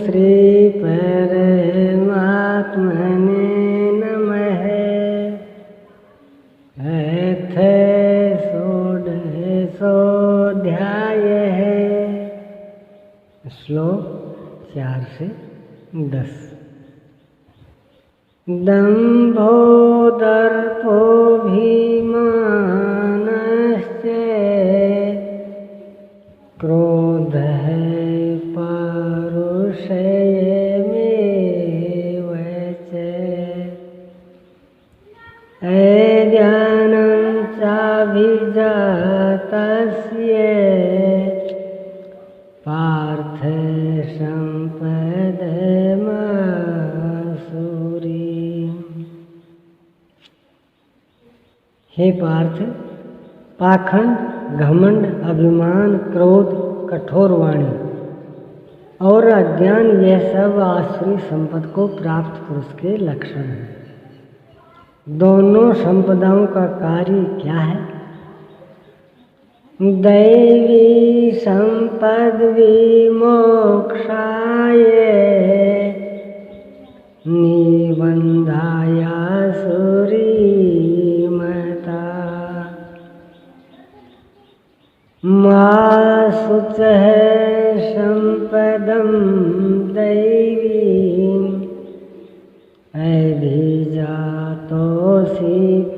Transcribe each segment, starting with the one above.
श्री परमात्मने नमः। अथ षोडशोऽध्यायः। श्लोक 4 से 10। दम्भो दर्पोऽभिमानश्च क्रोधः पौरुषेयमेव च अज्ञानं चाभिजातस्य पार्थ सम्पदमासुरी। हे पार्थ, पाखंड, घमंड, अभिमान, क्रोध, कठोर वाणी और अज्ञान यह सब आसुरी संपद को प्राप्त पुरुष के लक्षण हैं। दोनों संपदाओं का कार्य क्या है? दैवी संपद विमोक्षाय निबंधाय आसुरीमता मा शुचः संपदं दैवीम् अभिजातोऽसि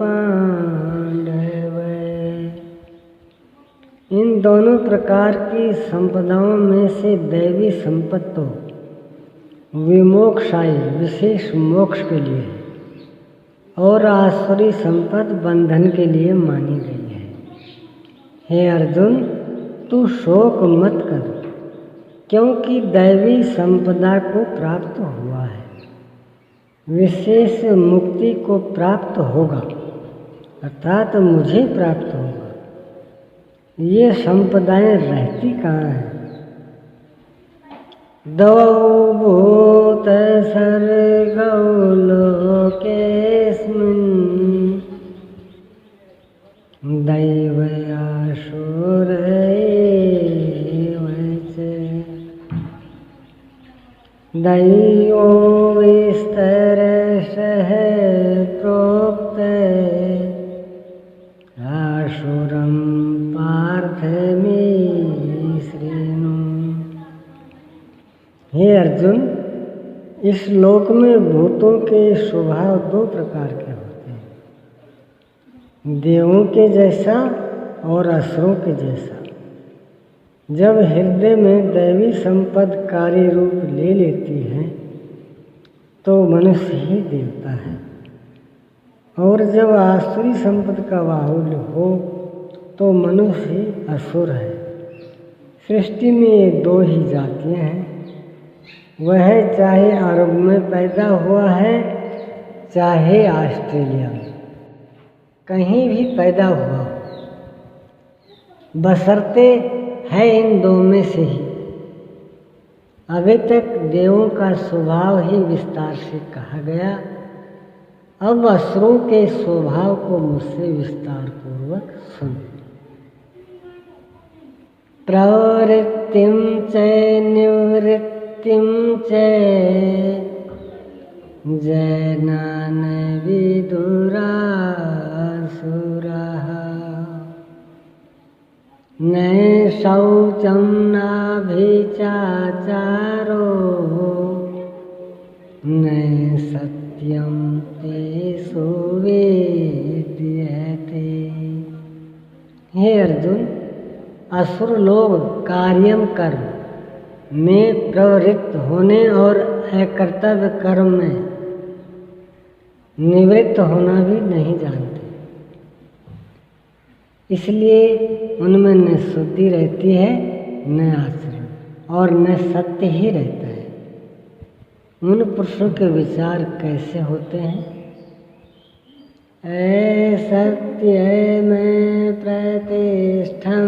पांडव। इन दोनों प्रकार की संपदाओं में से दैवी संपत्ति विमोक्षाय विशेष मोक्ष के लिए और आसुरी संपद बंधन के लिए मानी गई है। हे अर्जुन, तू शोक मत कर, क्योंकि दैवी संपदा को प्राप्त हुआ है, विशेष मुक्ति को प्राप्त होगा, अर्थात मुझे प्राप्त होगा। ये संपदाएं रहती कहाँ हैं? द्वौ भूत सर्गौ लोकेऽस्मिन् दैव आसुर एव च। दैवो विस्तरशः प्रोक्त आसुरं पार्थ मे शृणु। हे अर्जुन, इस लोक में भूतों के स्वभाव दो प्रकार के होते हैं, देवों के जैसा और असुरों के जैसा। जब हृदय में दैवी संपद कार्य रूप ले लेती है तो मनुष्य ही देवता है, और जब आसुरी संपद का बाहुल्य हो तो मनुष्य ही असुर है। सृष्टि में ये दो ही जातियां हैं, वह चाहे अरब में पैदा हुआ है चाहे ऑस्ट्रेलिया में, कहीं भी पैदा हुआ हो, बशर्ते है इन दो में से ही। अभी तक देवों का स्वभाव ही विस्तार से कहा गया, अब असुरों के स्वभाव को मुझसे विस्तार पूर्वक सुन। प्रवृत्तिं च निवृत्तिं च जनान विदुरासुरः न शौचं नाभिचाचारो न सत्यं तेषु विद्यते। हे अर्जुन, असुर लोग कार्यम कर्म में प्रवृत्त होने और अकर्तव्य कर्म में निवृत्त होना भी नहीं जानते, इसलिए उनमें न शुद्धि रहती है न आचरण, और न सत्य ही रहता है। उन पुरुषों के विचार कैसे होते हैं? असत्य में प्रतिष्ठन्ते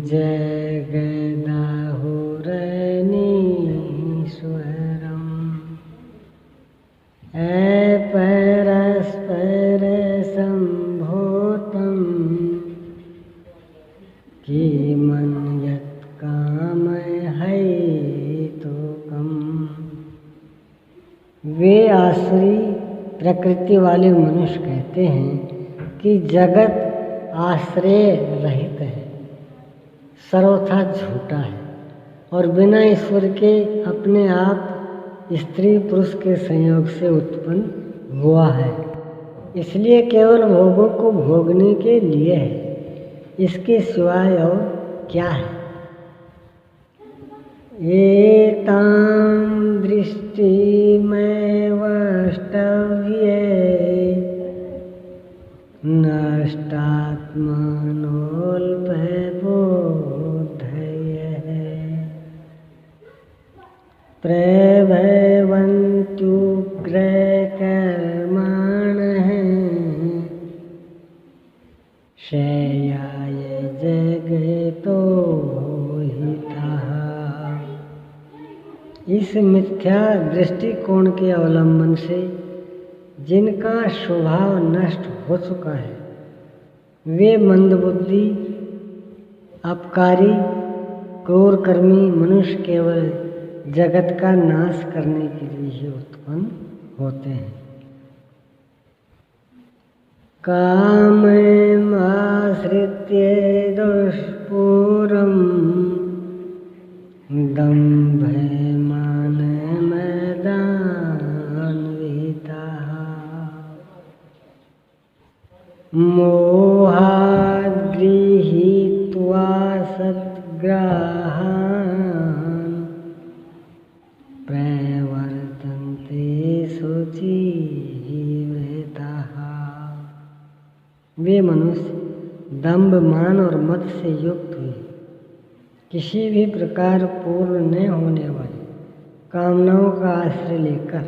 जगदाहुरनीश्वरम् अपरस्पर संभूतं किमन्यत् काम है आसुरी प्रकृति वाले मनुष्य कहते हैं कि जगत आश्रय रहित है, सर्वथा झूठा है और बिना ईश्वर के अपने आप स्त्री पुरुष के संयोग से उत्पन्न हुआ है, इसलिए केवल भोगों को भोगने के लिए है, इसके सिवाय और क्या है। एतां दृष्टिमेव वष्टव्ये नष्टात्मनोऽल्पबोधयः प्रभवन्त्युग्रकर्माणः श्रेयाय जगतो हितः। इस मिथ्या दृष्टिकोण के अवलंबन से जिनका स्वभाव नष्ट हो चुका है, वे मंदबुद्धि, अपकारी, क्रूरकर्मी मनुष्य केवल जगत का नाश करने के लिए ही उत्पन्न होते हैं। काममाश्रित्य दुष्पूरं दम्भमानमदान्विताः मोहाद् गृहीत्वा सद्ग्राहान् प्रवर्तन्ते शुचिव्रताः। वे मनुष्य दंभ, मान और मद से युक्त हुए किसी भी प्रकार पूर्ण न होने वाली कामनाओं का आश्रय लेकर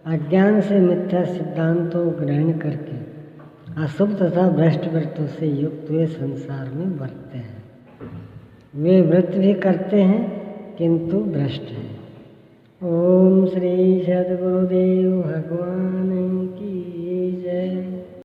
अज्ञान से मिथ्या सिद्धांतों को ग्रहण करके अशुभ तथा भ्रष्ट व्रतों से युक्त हुए संसार में बरतते हैं। वे व्रत भी करते हैं किंतु भ्रष्ट हैं। ओम श्री सद्गुरुदेव भगवान